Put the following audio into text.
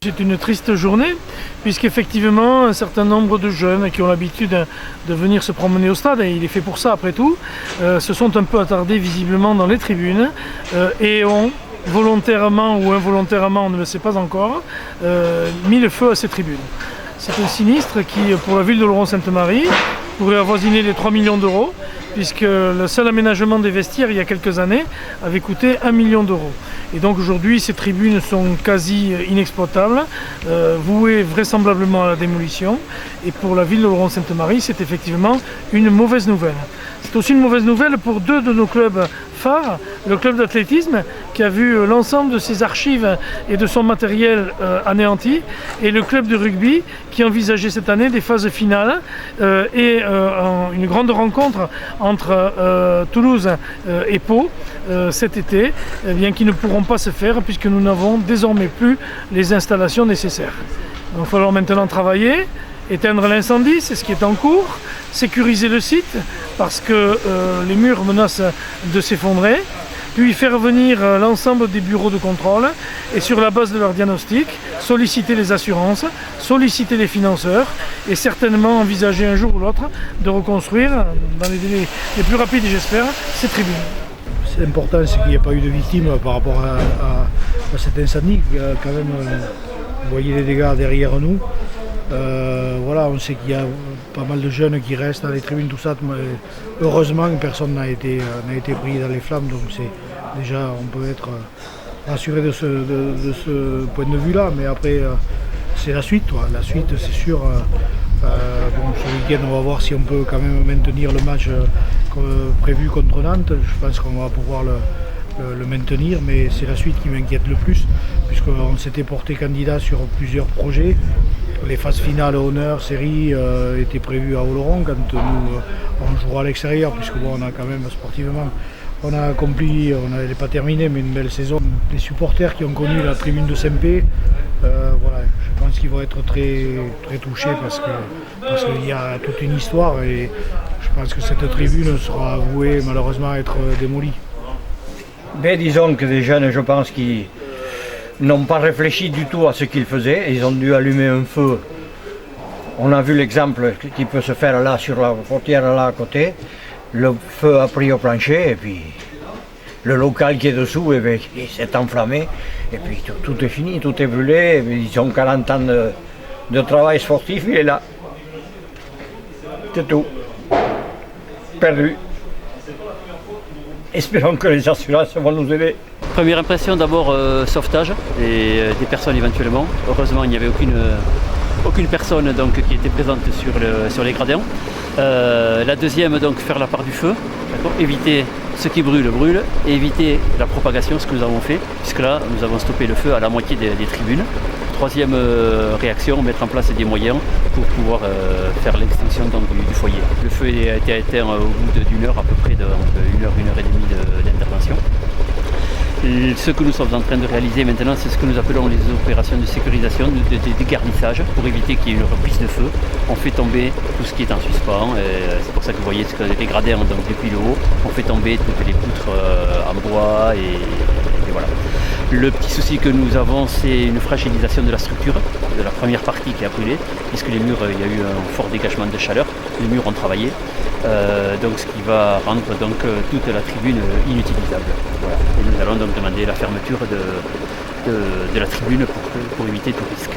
C'est une triste journée, puisqu'effectivement un certain nombre de jeunes qui ont l'habitude de venir se promener au stade, et il est fait pour ça après tout, se sont un peu attardés visiblement dans les tribunes et ont volontairement ou involontairement, on ne le sait pas encore, mis le feu à ces tribunes. C'est un sinistre qui, pour la ville d'Oloron-Sainte-Marie, pourrait avoisiner les 3 millions d'euros, puisque le seul aménagement des vestiaires il y a quelques années avait coûté 1 million d'euros. Et donc aujourd'hui ces tribunes sont quasi inexploitables, vouées vraisemblablement à la démolition. Et pour la ville d'Oloron-Sainte-Marie, c'est effectivement une mauvaise nouvelle. C'est aussi une mauvaise nouvelle pour deux de nos clubs phares, le club d'athlétisme qui a vu l'ensemble de ses archives et de son matériel anéanti, et le club de rugby qui envisageait cette année des phases finales et une grande rencontre entre Toulouse et Pau cet été, bien qui ne pourront pas se faire puisque nous n'avons désormais plus les installations nécessaires. Donc, il va falloir maintenant travailler, éteindre l'incendie, c'est ce qui est en cours, sécuriser le site parce que les murs menacent de s'effondrer, puis faire venir l'ensemble des bureaux de contrôle et sur la base de leur diagnostic, solliciter les assurances, solliciter les financeurs et certainement envisager un jour ou l'autre de reconstruire, dans les délais les plus rapides j'espère, ces tribunes. C'est important, c'est qu'il n'y ait pas eu de victimes par rapport à cet incendie. Quand même, vous voyez les dégâts derrière nous. Voilà, on sait qu'il y a pas mal de jeunes qui restent dans les tribunes, tout ça. Mais heureusement, personne n'a été pris dans les flammes, donc déjà on peut être rassuré de ce point de vue-là. Mais après, c'est la suite. La suite, c'est sûr. Ce week-end, on va voir si on peut quand même maintenir le match prévu contre Nantes. Je pense qu'on va pouvoir le maintenir, mais c'est la suite qui m'inquiète le plus, puisqu'on s'était porté candidat sur plusieurs projets. Les phases finales honneur, série étaient prévues à Oloron quand on jouera à l'extérieur, puisque bon, on a quand même sportivement, on a accompli, on n'avait pas terminé, mais une belle saison. Les supporters qui ont connu la tribune de Saint-Pé, voilà, je pense qu'ils vont être très, très touchés parce qu'il y a toute une histoire et je pense que cette tribune sera vouée malheureusement à être démolie. Mais disons que des jeunes, je pense, qui n'ont pas réfléchi du tout à ce qu'ils faisaient. Ils ont dû allumer un feu. On a vu l'exemple qui peut se faire là sur la portière là à côté. Le feu a pris au plancher et puis le local qui est dessous il s'est enflammé. Et puis tout est fini, tout est brûlé. Ils ont 40 ans de travail sportif, il est là. C'est tout. Perdu. Espérons que les assurances vont nous aider. Première impression d'abord sauvetage et des personnes éventuellement. Heureusement il n'y avait aucune personne donc, qui était présente sur les gradins. La deuxième donc faire la part du feu, éviter ce qui brûle, et éviter la propagation, ce que nous avons fait, puisque là nous avons stoppé le feu à la moitié des tribunes. Troisième réaction, mettre en place des moyens pour pouvoir faire l'extinction du foyer. Le feu a été éteint au bout d'une heure à peu près, donc une heure et demie d'intervention. Ce que nous sommes en train de réaliser maintenant, c'est ce que nous appelons les opérations de sécurisation, de garnissage, pour éviter qu'il y ait une reprise de feu. On fait tomber tout ce qui est en suspens, c'est pour ça que vous voyez les gradins donc, depuis le haut, on fait tomber toutes les poutres en bois et voilà. Le petit souci que nous avons, c'est une fragilisation de la structure, de la première partie qui a brûlé, puisque les murs, il y a eu un fort dégagement de chaleur, les murs ont travaillé, donc ce qui va rendre donc, toute la tribune inutilisable. Voilà. Et nous allons donc demander la fermeture de la tribune pour éviter tout risque.